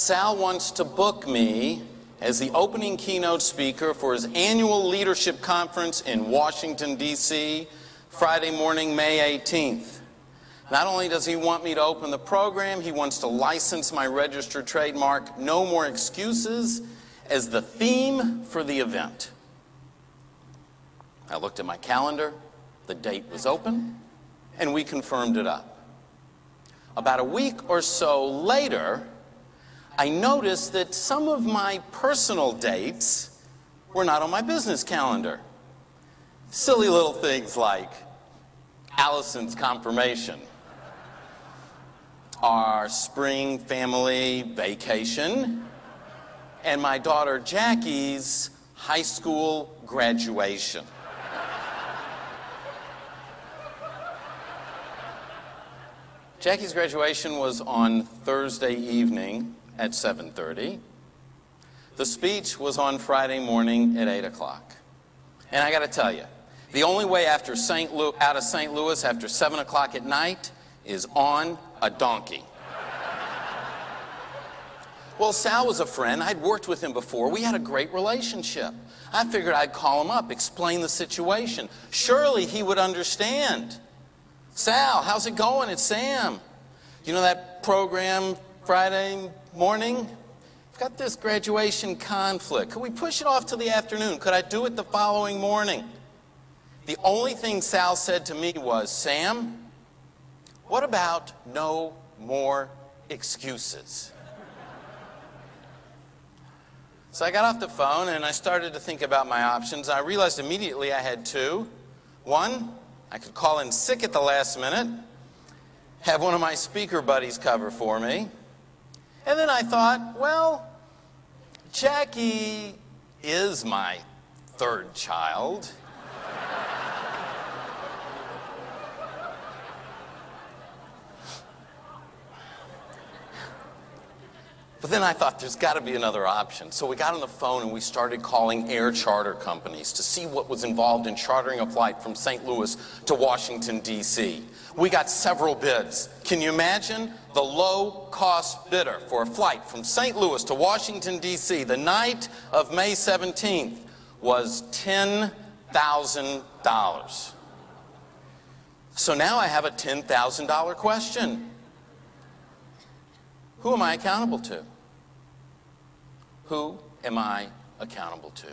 Sal wants to book me as the opening keynote speaker for his annual leadership conference in Washington, D.C., Friday morning, May 18th. Not only does he want me to open the program, he wants to license my registered trademark, No More Excuses, as the theme for the event. I looked at my calendar, the date was open, and we confirmed it up. About a week or so later, I noticed that some of my personal dates were not on my business calendar. Silly little things like Allison's confirmation, our spring family vacation, and my daughter Jackie's high school graduation. Jackie's graduation was on Thursday evening at 7:30. The speech was on Friday morning at 8 o'clock. And I got to tell you, the only way out of St. Louis after 7 o'clock at night is on a donkey. Well, Sal was a friend. I'd worked with him before. We had a great relationship. I figured I'd call him up, explain the situation. Surely he would understand. Sal, how's it going? It's Sam. You know that program Friday morning? I've got this graduation conflict. Could we push it off to the afternoon? Could I do it the following morning? The only thing Sal said to me was, Sam, what about no more excuses? So I got off the phone and I started to think about my options. I realized immediately I had two. One, I could call in sick at the last minute, have one of my speaker buddies cover for me. And then I thought, well, Jackie is my third child. But then I thought there's got to be another option. So we got on the phone and we started calling air charter companies to see what was involved in chartering a flight from St. Louis to Washington, D.C. We got several bids. Can you imagine? The low-cost bidder for a flight from St. Louis to Washington, D.C. the night of May 17th was $10,000. So now I have a $10,000 question. Who am I accountable to? Who am I accountable to?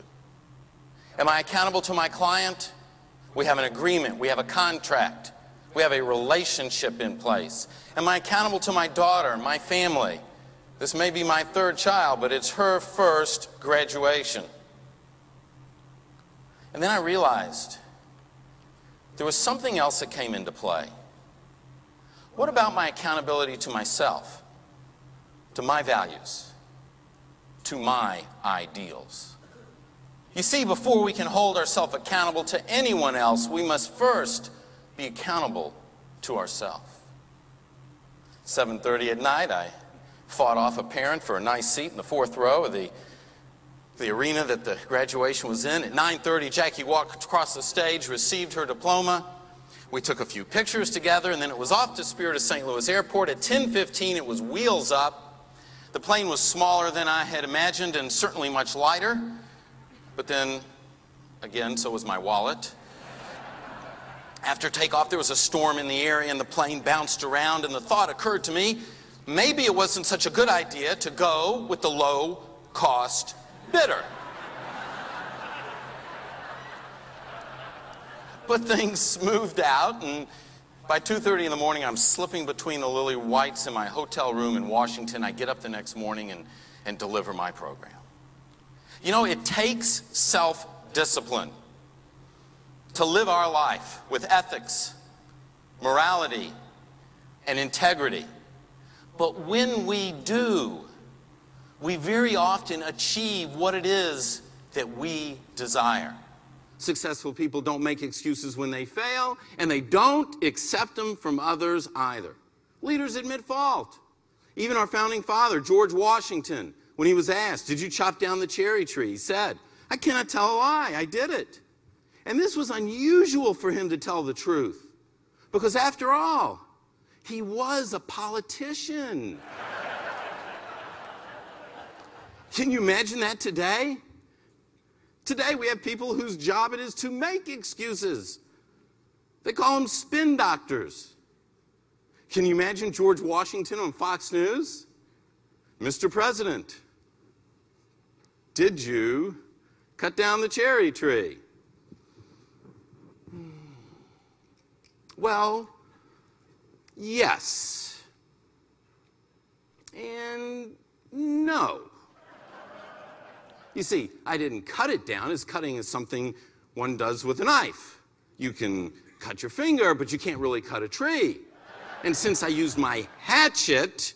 Am I accountable to my client? We have an agreement. We have a contract. We have a relationship in place. Am I accountable to my daughter, my family? This may be my third child, but it's her first graduation. And then I realized there was something else that came into play. What about my accountability to myself? To my values, to my ideals. You see, before we can hold ourselves accountable to anyone else, we must first be accountable to ourselves. 7:30 at night, I fought off a parent for a nice seat in the fourth row of the arena that the graduation was in. At 9:30, Jackie walked across the stage, received her diploma. We took a few pictures together, and then it was off to Spirit of St. Louis Airport. At 10:15, it was wheels up. The plane was smaller than I had imagined and certainly much lighter. But then, again, so was my wallet. After takeoff, there was a storm in the area and the plane bounced around, and the thought occurred to me, maybe it wasn't such a good idea to go with the low-cost bidder. But things smoothed out, and by 2:30 in the morning, I'm slipping between the lily whites in my hotel room in Washington. I get up the next morning and deliver my program. You know, it takes self-discipline to live our life with ethics, morality, and integrity. But when we do, we very often achieve what it is that we desire. Successful people don't make excuses when they fail, and they don't accept them from others either. Leaders admit fault. Even our founding father, George Washington, when he was asked, did you chop down the cherry tree? He said, I cannot tell a lie, I did it. And this was unusual for him to tell the truth, because after all, he was a politician. Can you imagine that today? Today we have people whose job it is to make excuses. They call them spin doctors. Can you imagine George Washington on Fox News? Mr. President, did you cut down the cherry tree? Well, yes. And no. You see, I didn't cut it down, as cutting is something one does with a knife. You can cut your finger, but you can't really cut a tree. And since I used my hatchet,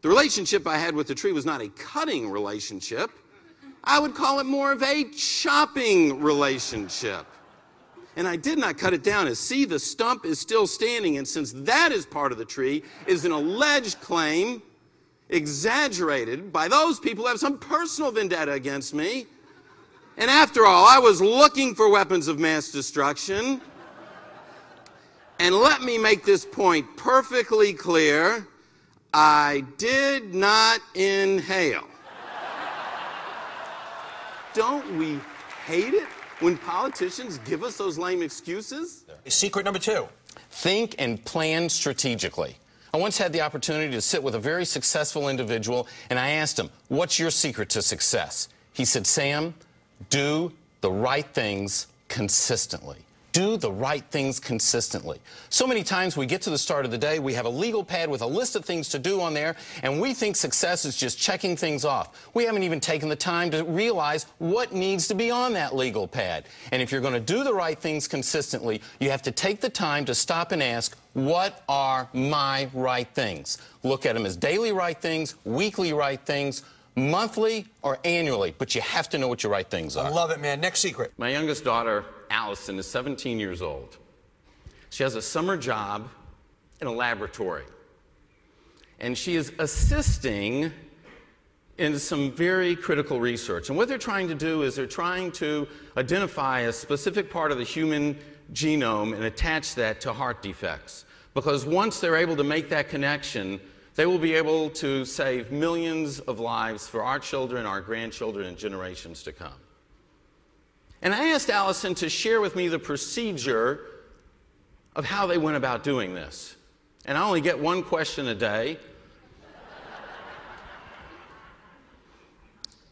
the relationship I had with the tree was not a cutting relationship. I would call it more of a chopping relationship. And I did not cut it down. As see, the stump is still standing, and since that is part of the tree, is an alleged claim exaggerated by those people who have some personal vendetta against me. And after all, I was looking for weapons of mass destruction. And let me make this point perfectly clear. I did not inhale. Don't we hate it when politicians give us those lame excuses? Secret number 2. Think and plan strategically. I once had the opportunity to sit with a very successful individual, and I asked him, what's your secret to success? He said, Sam, do the right things consistently. Do the right things consistently. So many times we get to the start of the day, we have a legal pad with a list of things to do on there, and we think success is just checking things off. We haven't even taken the time to realize what needs to be on that legal pad. And if you're going to do the right things consistently, you have to take the time to stop and ask, what are my right things? Look at them as daily right things, weekly right things, monthly or annually, but you have to know what your right things are. I love it, man. Next secret. My youngest daughter, Allison, is 17 years old. She has a summer job in a laboratory, and she is assisting in some very critical research. And what they're trying to do is they're trying to identify a specific part of the human genome and attach that to heart defects. Because once they're able to make that connection, they will be able to save millions of lives for our children, our grandchildren, and generations to come. And I asked Allison to share with me the procedure of how they went about doing this. And I only get one question a day.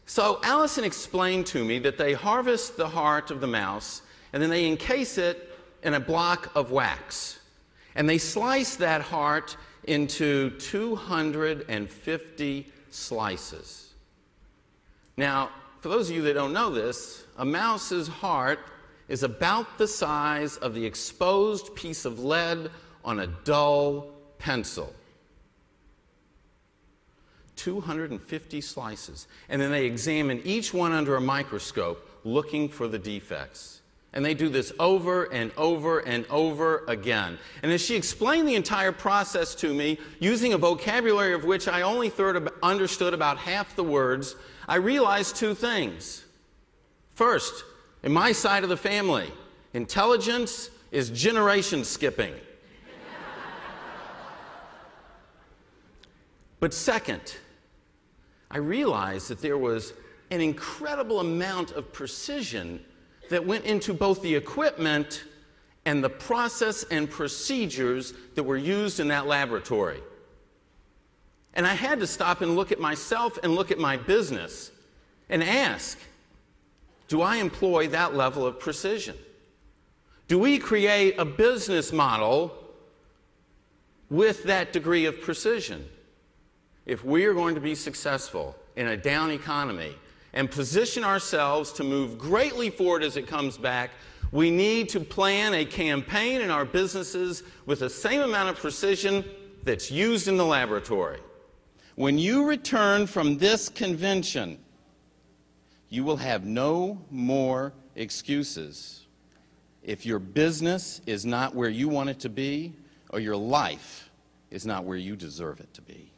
So Allison explained to me that they harvest the heart of the mouse, and then they encase it in a block of wax. And they slice that heart into 250 slices. Now, for those of you that don't know this, a mouse's heart is about the size of the exposed piece of lead on a dull pencil. 250 slices. And then they examine each one under a microscope looking for the defects. And they do this over and over and over again. And as she explained the entire process to me, using a vocabulary of which I only understood about half the words, I realized two things. First, in my side of the family, intelligence is generation skipping. But second, I realized that there was an incredible amount of precision that went into both the equipment and the process and procedures that were used in that laboratory. And I had to stop and look at myself and look at my business and ask, do I employ that level of precision? Do we create a business model with that degree of precision? If we are going to be successful in a down economy and position ourselves to move greatly forward as it comes back, we need to plan a campaign in our businesses with the same amount of precision that's used in the laboratory. When you return from this convention, you will have no more excuses if your business is not where you want it to be or your life is not where you deserve it to be.